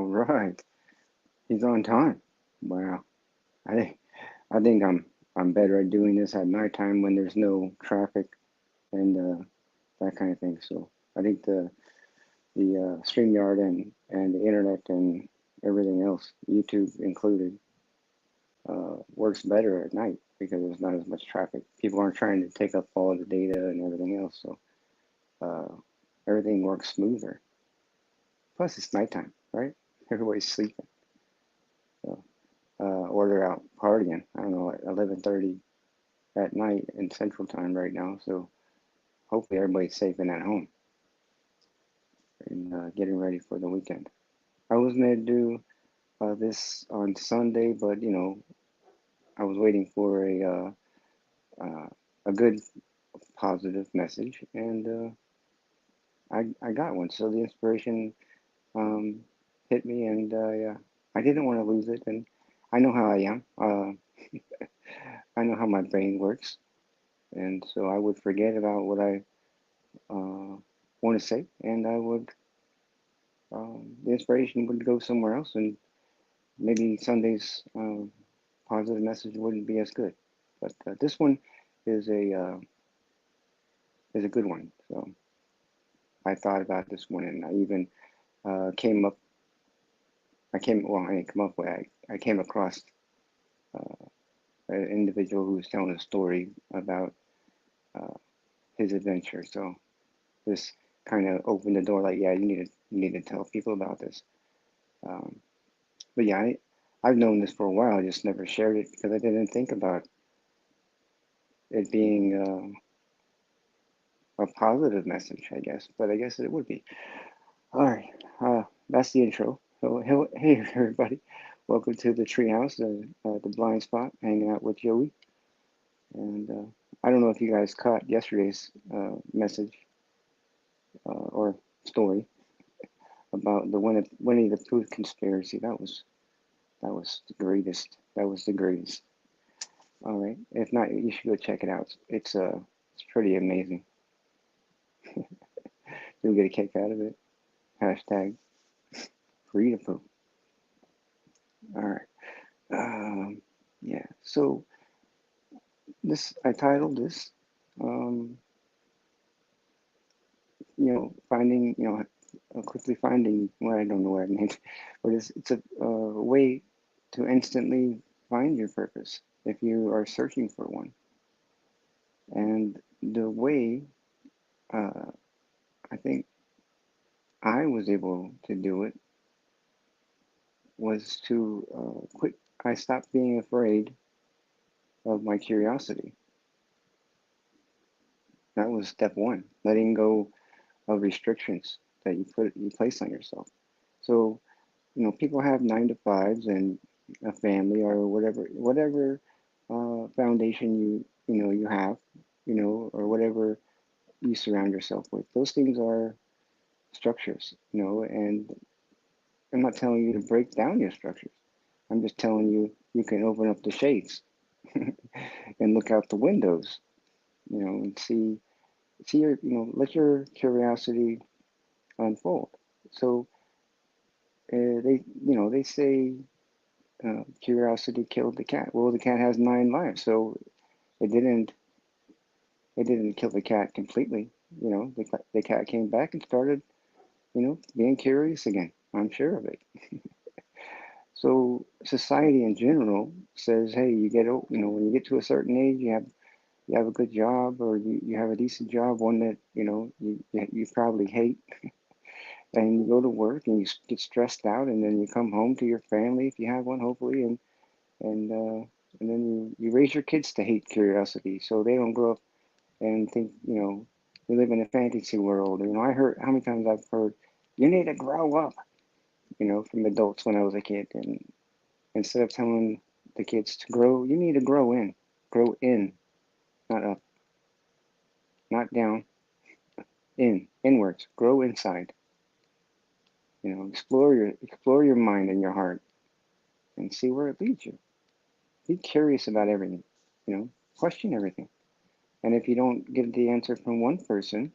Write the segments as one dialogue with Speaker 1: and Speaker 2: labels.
Speaker 1: All right. He's on time. Wow. I think I think I'm better at doing this at nighttime when there's no traffic and that kind of thing. So I think the StreamYard and the internet and everything else, YouTube included, works better at night because there's not as much traffic. People aren't trying to take up all the data and everything else, so uh, everything works smoother. Plus, it's nighttime, right? Everybody's sleeping, so or they're out partying. I don't know, at 11:30 at night in Central Time right now. So hopefully everybody's safe and at home and getting ready for the weekend. I was going to do this on Sunday, but I was waiting for a good positive message, and I got one. So the inspiration um, hit me, and yeah, I didn't want to lose it. And I know how I am. I know how my brain works, and so I would forget about what I want to say, and I would the inspiration would go somewhere else, and maybe Sunday's positive message wouldn't be as good. But this one is a good one. So I thought about this one, and I even came up. I didn't come up with. I came across uh, an individual who was telling a story about uh, his adventure. So this kind of opened the door. Like, yeah, you need to tell people about this. Um, but yeah, I've known this for a while. I just never shared it because I didn't think about it being a positive message, I guess. But I guess it would be. All right, that's the intro. So, hey everybody, welcome to the Treehouse, the blind spot, hanging out with Joey. And I don't know if you guys caught yesterday's message or story about the Winnie the Pooh conspiracy. That was the greatest. That was the greatest. All right, if not, you should go check it out. It's pretty amazing. You'll get a kick out of it. Hashtag free to Pooh. All right. Um, yeah. So this I titled this, um, finding, quickly finding. Well, I don't know what I named, but it's a way to instantly find your purpose if you are searching for one. And the way uh, I think I was able to do it was to quit. I stopped being afraid of my curiosity. That was step one, letting go of restrictions that you place on yourself. So, people have 9 to 5s and a family or whatever foundation you have, or whatever you surround yourself with. Those things are structures, and I'm not telling you to break down your structures. I'm just telling you you can open up the shades and look out the windows, and see your, let your curiosity unfold. So they say curiosity killed the cat. Well, the cat has 9 lives, so it didn't it didn't kill the cat completely. The cat came back and started, being curious again. I'm sure of it. So society in general says, hey, when you get to a certain age, you have a good job, or you have a decent job, one that you probably hate, and you go to work and you get stressed out, and then you come home to your family if you have one, hopefully, and then you raise your kids to hate curiosity, so they don't grow up and think we live in a fantasy world. I heard how many times I've heard, you need to grow up, from adults when I was a kid, and instead of telling the kids to grow, you need to grow in, not up, not down, inwards, grow inside. Explore your mind and your heart and see where it leads you. Be curious about everything, question everything. And if you don't get the answer from one person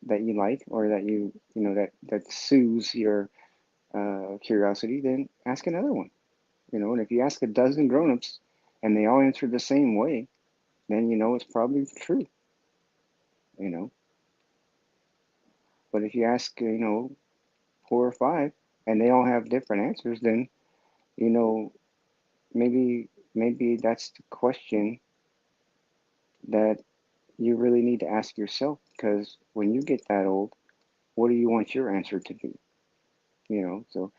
Speaker 1: that you like, or that that soothes your curiosity, then ask another one. And if you ask a dozen grown-ups and they all answer the same way, then it's probably true. You know. But if you ask, 4 or 5 and they all have different answers, then you know maybe that's the question that you really need to ask yourself, because when you get that old, what do you want your answer to be? So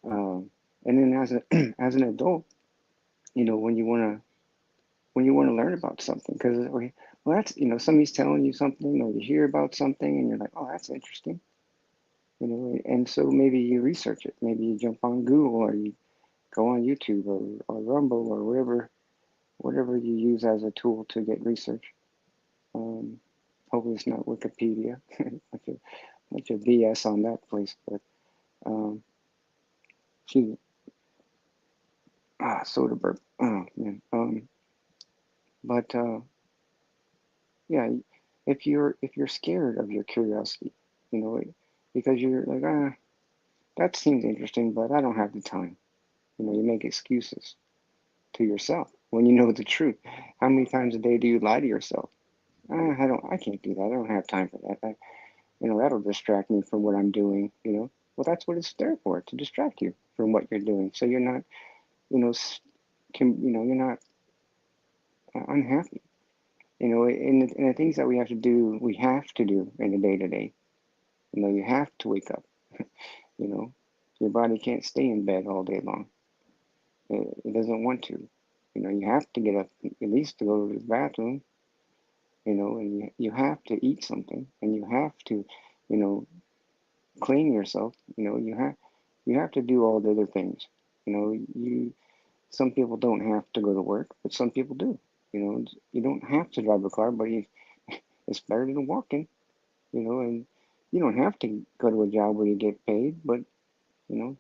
Speaker 1: um, and then as a as an adult, when you want to learn about something, because well, that's somebody's telling you something, or you hear about something and you're like, oh, that's interesting. And so maybe you research it, maybe you jump on Google, or you go on YouTube, or Rumble, or whatever you use as a tool to get research. um, Hopefully it's not Wikipedia. bunch of BS on that place. But um, she soda burp. Oh man. But yeah, if you're scared of your curiosity, you know, because you're like, that seems interesting, but I don't have the time. You make excuses to yourself when you know the truth. How many times a day do you lie to yourself? I can't do that. I don't have time for that. That'll distract me from what I'm doing. Well, that's what it's there for, to distract you from what you're doing, so you're not, you know, you're not unhappy. And the things that we have to do, we have to do in the day to day. You have to wake up. You know, your body can't stay in bed all day long. It doesn't want to. You have to get up at least to go to the bathroom. And you have to eat something, and you have to, you know, clean yourself. You have to do all the other things. Some people don't have to go to work, but some people do. You don't have to drive a car, but it's better than walking. And you don't have to go to a job where you get paid, but you know,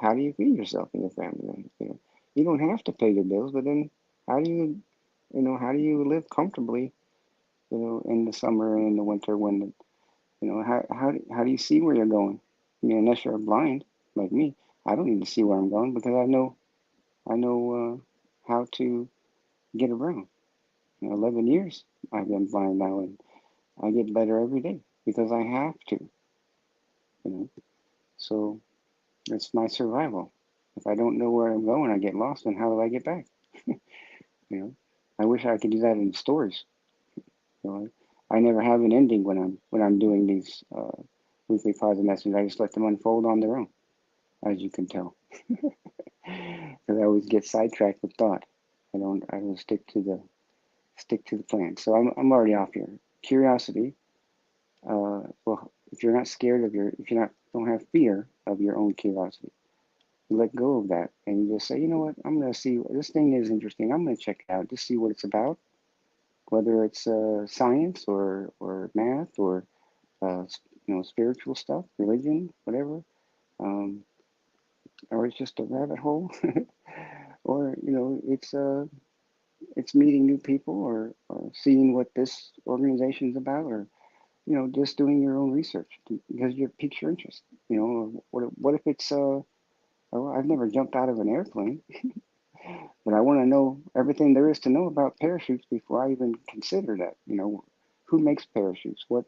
Speaker 1: how do you feed yourself and your family then? You don't have to pay your bills, but then how do you live comfortably, in the summer and in the winter, when how do you see where you're going? Unless you're blind like me, I don't need to see where I'm going, because I know how to get around. 11 years I've been blind now, and I get better every day because I have to. You know, so it's my survival. If I don't know where I'm going, I get lost, and how do I get back? You know, I wish I could do that in stories. I never have an ending when I'm doing these weekly positive messages. I just let them unfold on their own, as you can tell, because I always get sidetracked with thought. I don't stick to the plan. So I'm already off here. Curiosity. Well, if you're not scared of if you're not don't have fear of your own curiosity, you let go of that, and you just say, you know what, I'm gonna see, this thing is interesting. I'm gonna check it out, just see what it's about, whether it's science, or math, or uh, spiritual stuff, religion, whatever, um, or it's just a rabbit hole, or it's meeting new people, or seeing what this organization is about, or just doing your own research because you piques your interest. What if it's oh, I've never jumped out of an airplane, but I want to know everything there is to know about parachutes before I even consider that. Who makes parachutes? What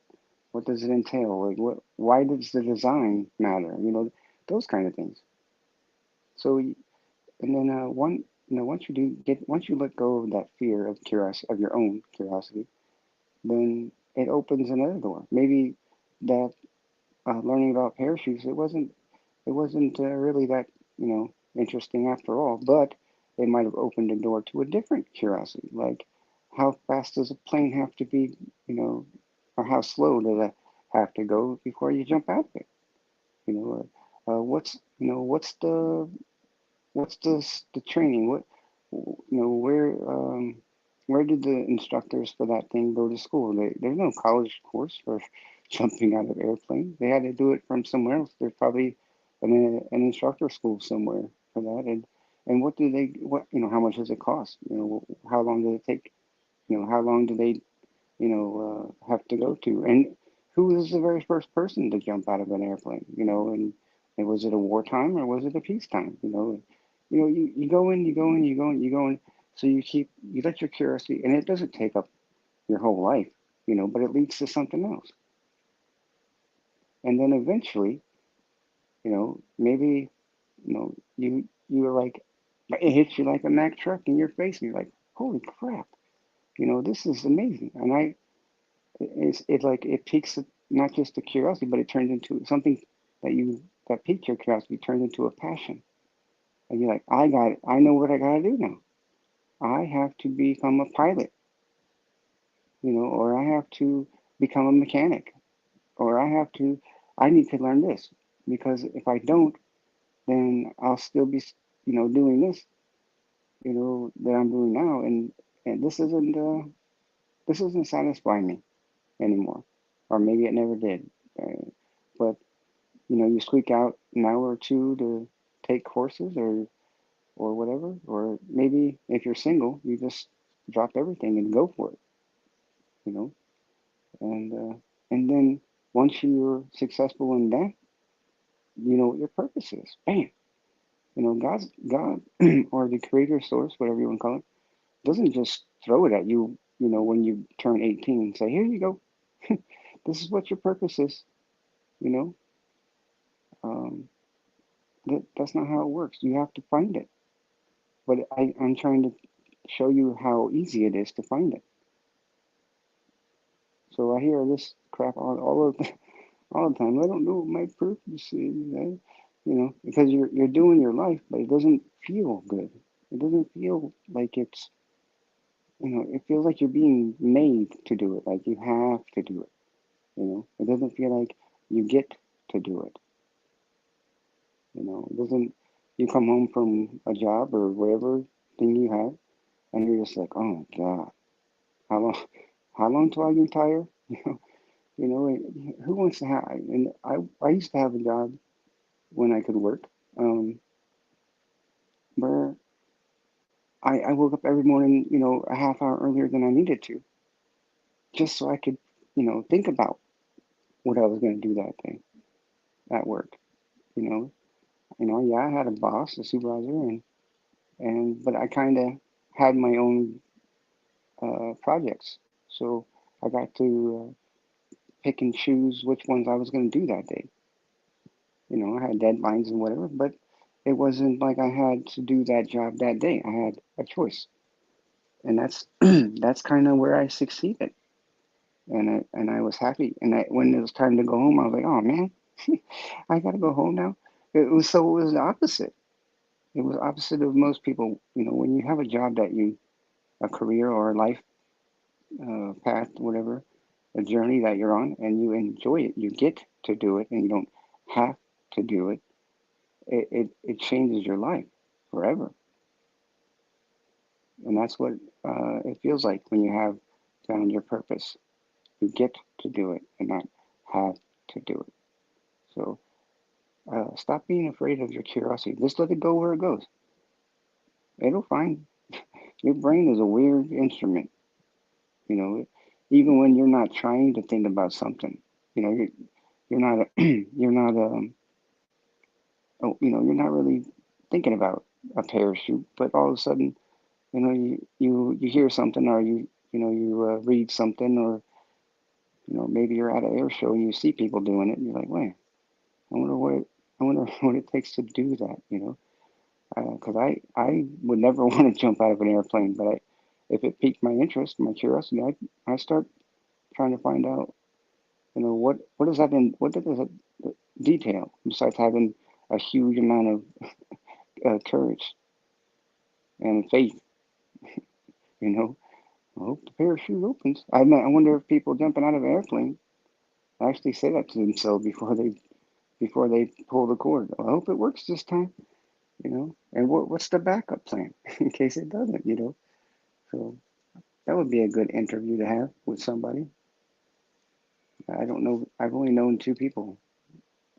Speaker 1: does it entail? Like, why does the design matter? Those kind of things. So, and then once you let go of that fear of curiosity, of your own curiosity, then it opens another door. Maybe that learning about parachutes, it wasn't really that interesting after all, but it might have opened a door to a different curiosity, like how fast does a plane have to be, you know, or how slow does it have to go before you jump out of it? What's the training? Where did the instructors for that thing go to school? There's no college course for jumping out of airplane. They had to do it from somewhere else. There's probably an instructor school somewhere for that. And how much does it cost? How long does it take? How long do they, have to go to? And who was the very first person to jump out of an airplane? And And was it a wartime or was it a peacetime? You go in, you go in, you go in, you go in. So you let your curiosity, and it doesn't take up your whole life, but it leads to something else. And then eventually, maybe, you're like, it hits you like a Mack truck in your face, and you're like, holy crap, this is amazing. And it piques not just the curiosity, but it turns into something that piqued your curiosity turns into a passion. And you're like, I know what I gotta do now. I have to become a pilot, or I have to become a mechanic, or I need to learn this because if I don't, then I'll still be, doing this, that I'm doing now, and this isn't satisfying me anymore, or maybe it never did. But you squeak out an hour or two to take courses or whatever, or maybe if you're single, you just drop everything and go for it, you know, and then once you're successful in that, you know what your purpose is. Bam, God or the creator source, whatever you want to call it, doesn't just throw it at you, when you turn 18 and say, here you go, this is what your purpose is, you know. Um, that's not how it works. You have to find it. But I'm trying to show you how easy it is to find it. So I hear this crap all the time. I don't know what my purpose is, because you're doing your life, but it doesn't feel good. It doesn't feel like it feels like you're being made to do it, like you have to do it. It doesn't feel like you get to do it. It doesn't. You come home from a job or whatever thing you have, and you're just like, oh God, how long, how long till I retire? Who wants to have? And I used to have a job when I could work, where I woke up every morning, a half hour earlier than I needed to, just so I could, think about what I was going to do that day at work. You know, yeah, I had a boss, a supervisor, but I kind of had my own projects, so I got to pick and choose which ones I was going to do that day. I had deadlines and whatever, but it wasn't like I had to do that job that day. I had a choice, and that's that's kind of where I succeeded, and I was happy. And when it was time to go home, I was like, oh man, I gotta go home now. It was the opposite. It was opposite of most people. When you have a job a career or a life path, whatever, a journey that you're on, and you enjoy it, you get to do it, and you don't have to do it. It changes your life forever. And that's what it feels like when you have found your purpose. You get to do it and not have to do it. So stop being afraid of your curiosity. Just let it go where it goes. It'll find. Your brain is a weird instrument. You know, even when you're not trying to think about something, you're not you're not you're not really thinking about a parachute, but all of a sudden, you hear something, or you read something, or maybe you're at an air show and you see people doing it, and you're like, wait, I wonder what it takes to do that, because I would never want to jump out of an airplane, but if it piqued my interest, my curiosity, I start trying to find out, what does that detail besides having a huge amount of courage and faith, you know. I hope the parachute opens. I wonder if people jumping out of an airplane actually say that to themselves before they pull the cord. I hope it works this time, And what's the backup plan in case it doesn't, So that would be a good interview to have with somebody. I don't know. I've only known two people,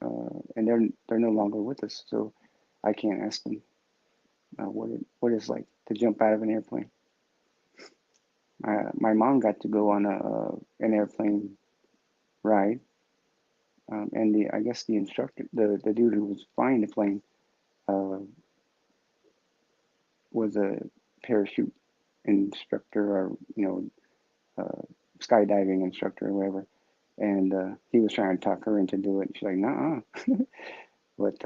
Speaker 1: and they're no longer with us, so I can't ask them what it's like to jump out of an airplane. My mom got to go on an airplane ride, And I guess the instructor, the dude who was flying the plane, uh, was a parachute instructor, or skydiving instructor or whatever. And he was trying to talk her into do it. And she's like, nah. But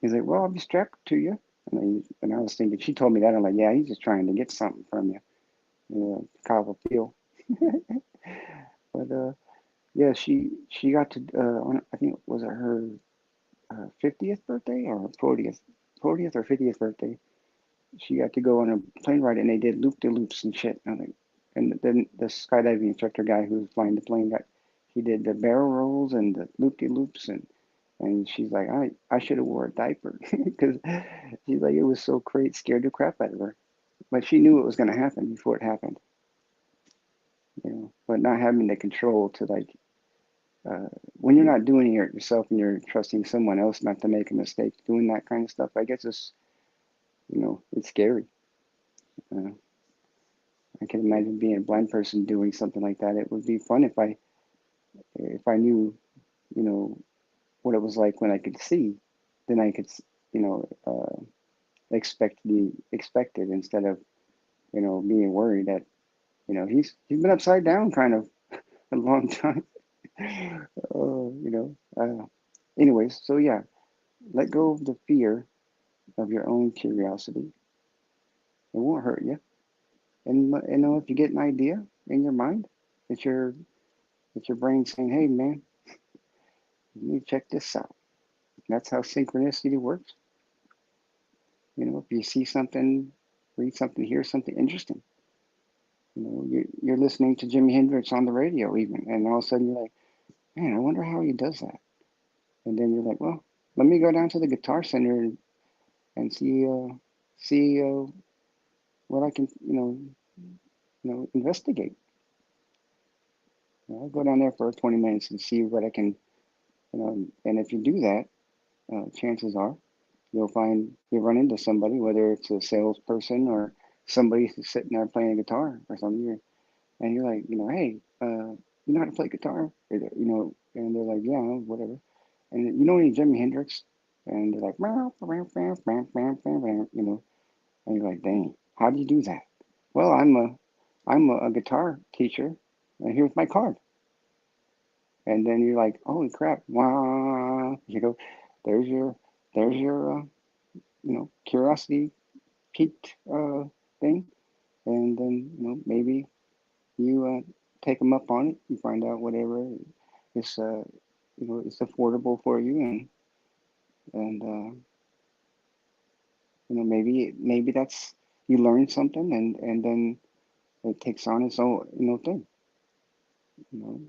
Speaker 1: he's like, well, I'll be strapped to you. And I was thinking, she told me that. I'm like, yeah, he's just trying to get something from you, cop a feel. But yeah, she got to on, I think, was it her 50th birthday or 40th or 50th birthday? She got to go on a plane ride, and they did loop de loops and shit. I think, and then the skydiving instructor guy who was flying the plane he did the barrel rolls and the loop de loops, and she's like, I should have wore a diaper because she's like, it was so great, scared the crap out of her. But she knew it was going to happen before it happened, But not having the control to when you're not doing it yourself and you're trusting someone else not to make a mistake, doing that kind of stuff, I guess it's scary. Uh, I can imagine being a blind person doing something like that. It would be fun if I knew, you know, what it was like when I could see, then I could, you know, expect it instead of, being worried that, he's been upside down kind of a long time. Oh, anyways, so yeah, let go of the fear of your own curiosity. It won't hurt you. And if you get an idea in your mind, it's your brain saying, "Hey, man, you need to check this out." That's how synchronicity works. If you see something, read something, hear something interesting, you're listening to Jimi Hendrix on the radio even, and all of a sudden you're like, "Man, I wonder how he does that." And then you're like, "Well, let me go down to the Guitar Center and see what I can, investigate. I'll go down there for 20 minutes and see what I can, and if you do that, chances are you'll run into somebody, whether it's a salesperson or somebody who's sitting there playing a guitar or something, and you're like, hey, you know how to play guitar? And they're like, yeah, whatever. And you know any Jimi Hendrix? And they're like, and you're like, dang, how do you do that? Well, I'm a guitar teacher, and here's my card. And then you're like, holy crap, wow, there's your there's your curiosity piqued thing, and then maybe you take them up on it. You find out whatever is is affordable for you, and maybe that's you learn something, and then it takes on its own thing. You know,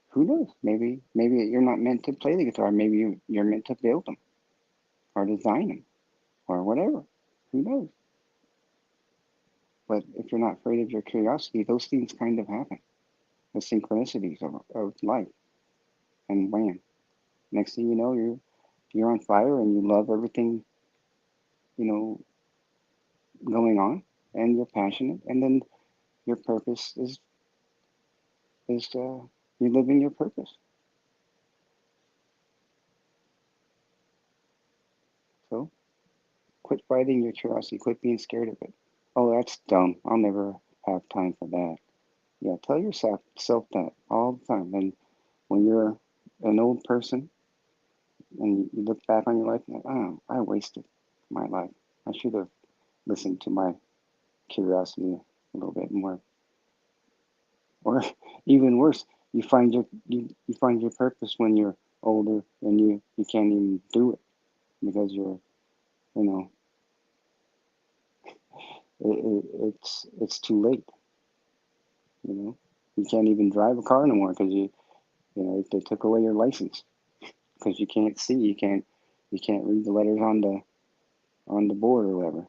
Speaker 1: who knows? Maybe you're not meant to play the guitar. Maybe you're meant to build them or design them or whatever. Who knows? But if you're not afraid of your curiosity, those things kind of happen. The synchronicities of life, and wham! Next thing you know, you're on fire and you love everything you know going on, and you're passionate, and then your purpose is you're living your purpose. So quit fighting your curiosity. Quit being scared of it. Oh, that's dumb. I'll never have time for that. Yeah, tell yourself that all the time. And when you're an old person and you look back on your life, and like, oh, I wasted my life. I should have listened to my curiosity a little bit more. Or even worse, you find your purpose when you're older and you can't even do it because you know it's too late. You know you can't even drive a car anymore because they took away your license because you can't see, you can't read the letters on the board or whatever.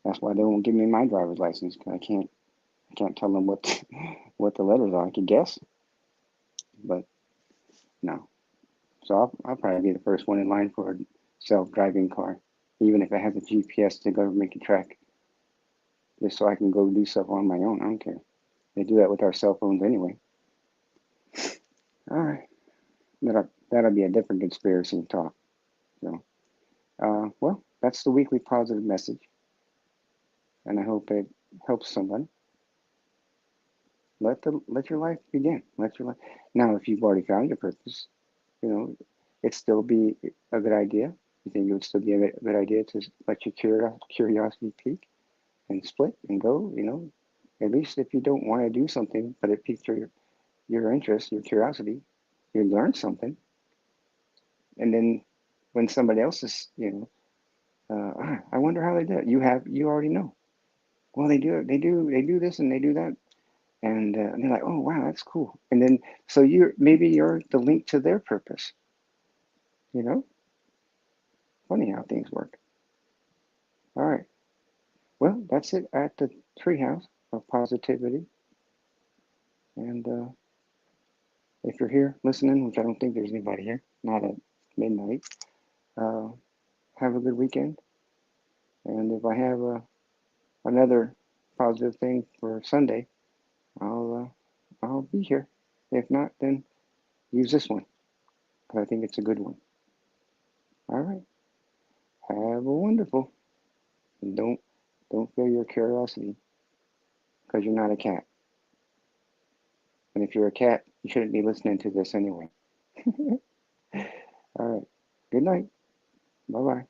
Speaker 1: That's why they won't give me my driver's license because I can't tell them what what the letters are. I can guess, but no. So I'll probably be the first one in line for a self-driving car, even if it has a GPS to government can track, just so I can go do stuff on my own. I don't care. They do that with our cell phones anyway. All right. That'll be a different conspiracy talk. So, well, that's the weekly positive message, and I hope it helps someone. Let your life begin. Let your life. Now, if you've already found your purpose, you know, it'd still be a good idea. You think it would still be a good idea to let your curiosity peak and split and go? At least if you don't want to do something, but it piqued your interest, your curiosity, you learned something, and then when somebody else is, I wonder how they did it. You already know. Well, they do this and they do that, and they're like, oh wow, that's cool. And then so you're the link to their purpose. You know, funny how things work. All right. Well, that's it at the treehouse of positivity. And if you're here listening, which I don't think there's anybody here, not at midnight, uh, have a good weekend. And if I have another positive thing for Sunday, I'll be here. If not, then use this one because I think it's a good one. All right. Have a wonderful. And don't feel your curiosity because you're not a cat. And if you're a cat, you shouldn't be listening to this anyway. All right. Good night. Bye bye.